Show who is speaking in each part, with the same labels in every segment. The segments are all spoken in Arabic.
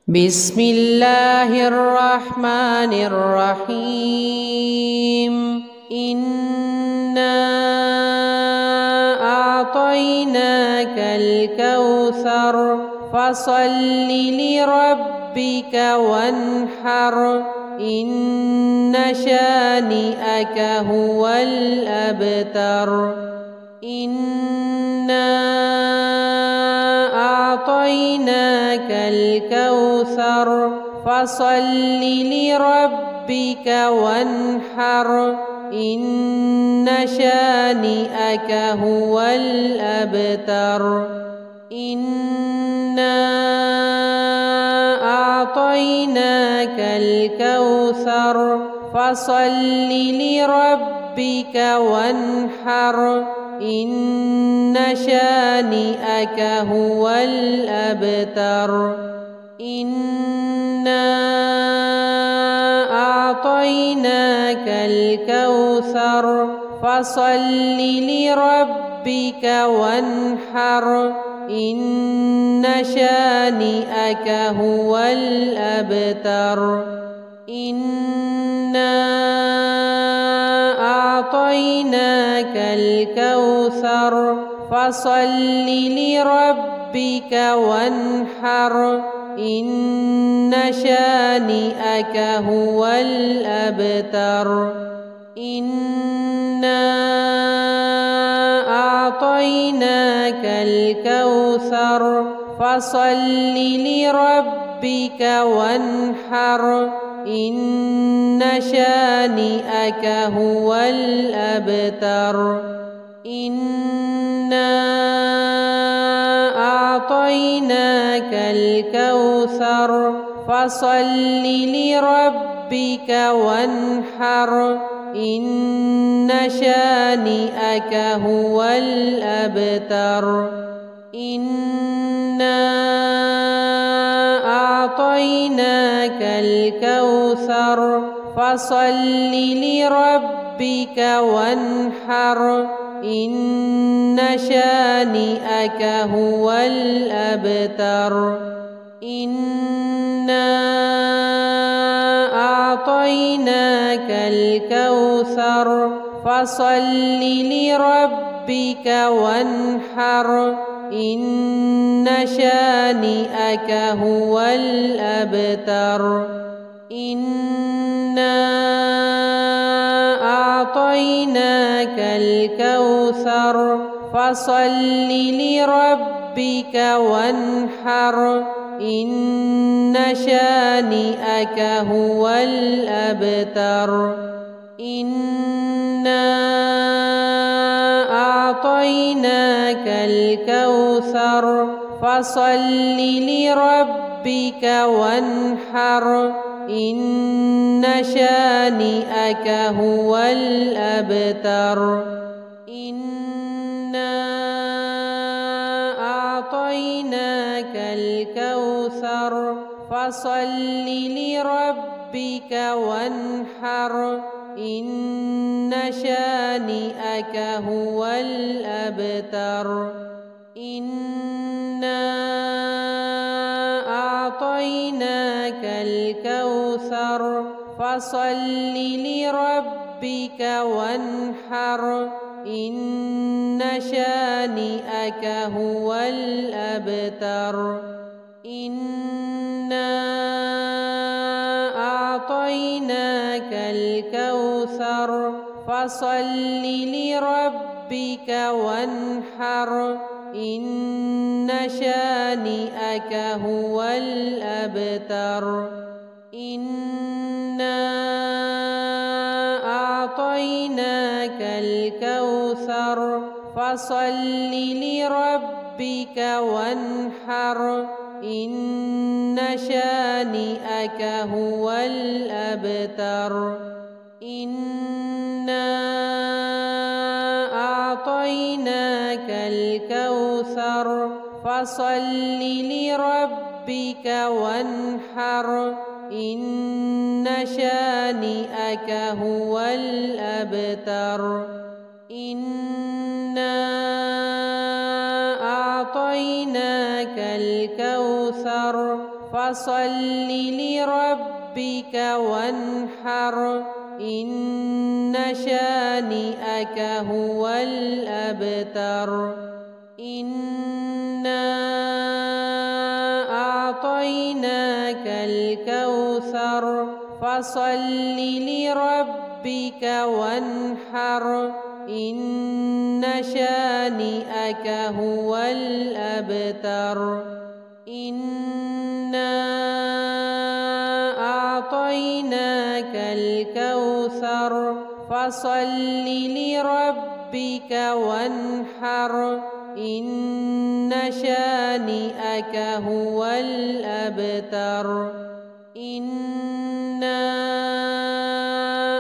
Speaker 1: بسم الله الرحمن الرحيم إنا أعطيناك الكوثر فصل لربك وانحر إن شانئك هو الأبتر إنا أعطيناك الكوثر فصل لربك وانحر إن شانئك هو الأبتر إنا أعطيناك الكوثر فصل لربك وانحر إن شانئك هو الأبتر إنا أعطيناك الكوثر فصل لربك وانحر إن شانئك هو الأبتر إنا أعطيناك الكوثر فصل لربك وانحر إن شانئك هو الأبتر إنا أعطيناك الكوثر فصل لربك وانحر إن شانئك هو الأبتر إنا أعطيناك الكوثر فصل لربك وانحر إن شانئك هو الأبتر إنا أعطيناك الكوثر فصل لربك وانحر إن شانئك هو الأبتر إنا أعطيناك الكوثر فصل لربك وانحر إن شانئك هو الأبتر إنا أعطيناك الكوثر فصل لربك وانحر إن شانئك هو الأبتر إنا أعطيناك الكوثر فصل لربك وانحر إن شانئك هو الأبتر إنا أعطيناك الكوثر فصل لربك وانحر إن شانئك هو الأبتر إنا أعطيناك الكوثر فصل لربك وانحر إن شانئك هو الأبتر إنا أعطيناك الكوثر فصل لربك وانحر إن شانئك هو الأبتر إنا أعطيناك الكوثر فصل لربك وانحر إن شانئك هو الأبتر إنا أعطيناك الكوثر فصل لربك وانحر إن شانئك هو الأبتر إنا أعطيناك الكوثر فصل لربك وانحر إن شانئك هو الأبتر إنا أعطيناك الكوثر فصل لربك وانحر إن شانئك هو الأبتر إنا أعطيناك الكوثر فصل لربك وانحر إن شانئك هو الأبتر إنا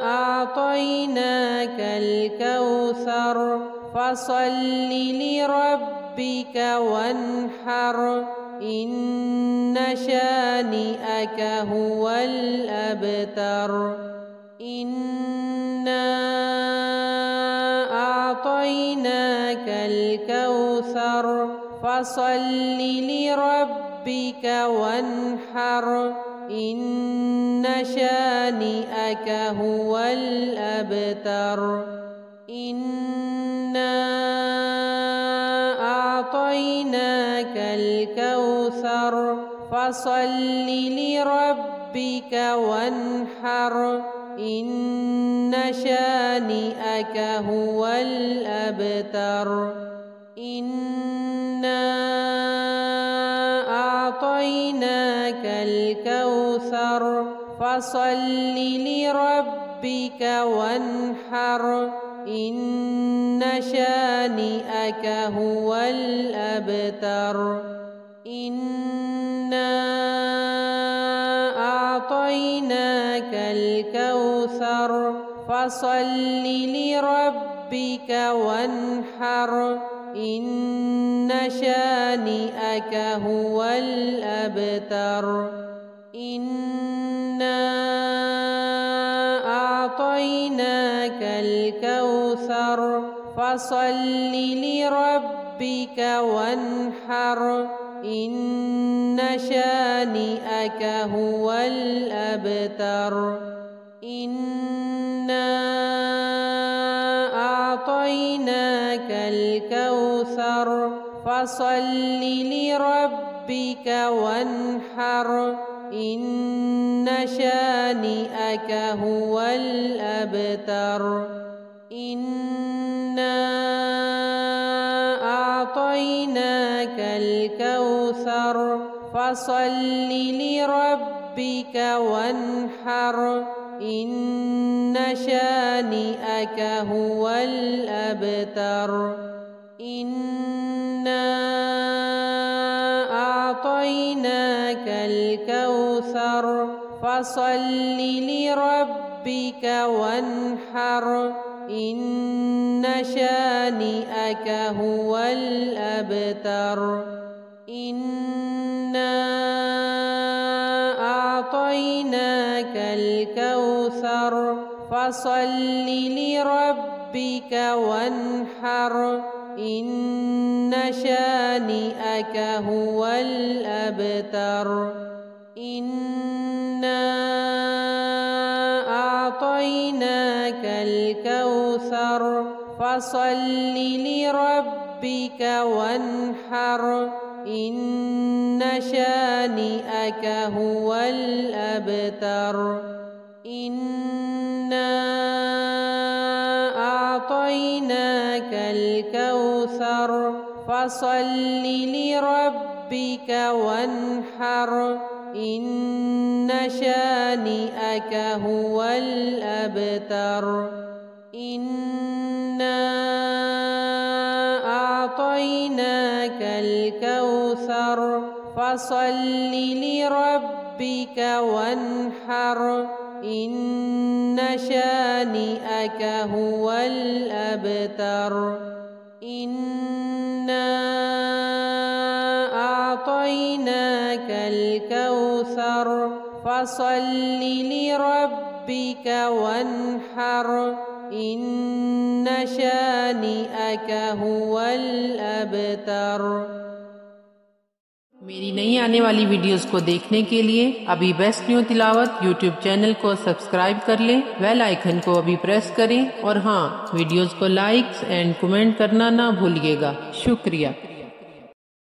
Speaker 1: أعطيناك الكوثر فصل لربك وانحر إن شانئك هو الأبتر إنا أعطيناك الكوثر فصل لربك وانحر إن شانئك هو الأبتر إنا أعطيناك الكوثر فصل لربك وانحر إن شانئك هو الأبتر إنا أعطيناك الكوثر فصل لربك وانحر إن شانئك هو الأبتر إنا أعطيناك الكوثر فصل لربك وانحر إن شانئك هو الأبتر إنا أعطيناك الكوثر فصل لربك وانحر إن شانئك هو الأبتر إنا أعطيناك الكوثر فصل لربك وانحر إن شانئك هو الأبتر إنا أعطيناك الكوثر فصل لربك وانحر إن شانئك هو الأبتر إنا أعطيناك الكوثر فصل لربك وانحر إن شانئك هو الأبتر إنا أعطيناك الكوثر فصل لربك وانحر إن شانئك هو الأبتر إنا أعطيناك الكوثر فصل لربك وانحر إن شانئك هو الأبتر إنا أعطيناك الكوثر فصل لربك وانحر إن شانئك هو الأبتر إنا أعطيناك الكوثر فصل لربك وانحر إن شانئك هو الأبتر إنا أعطيناك الكوثر فصل لربك وانحر إن شانئك هو الأبتر
Speaker 2: मेरी नई आने वाली वीडियोस को देखने के लिए अभी बेस्ट न्यू तिलावत यूट्यूब चैनल को सब्सक्राइब कर लें, बेल आइकन को अभी प्रेस करें और हाँ, वीडियोस को लाइक एंड कमेंट करना ना भूलिएगा। शुक्रिया।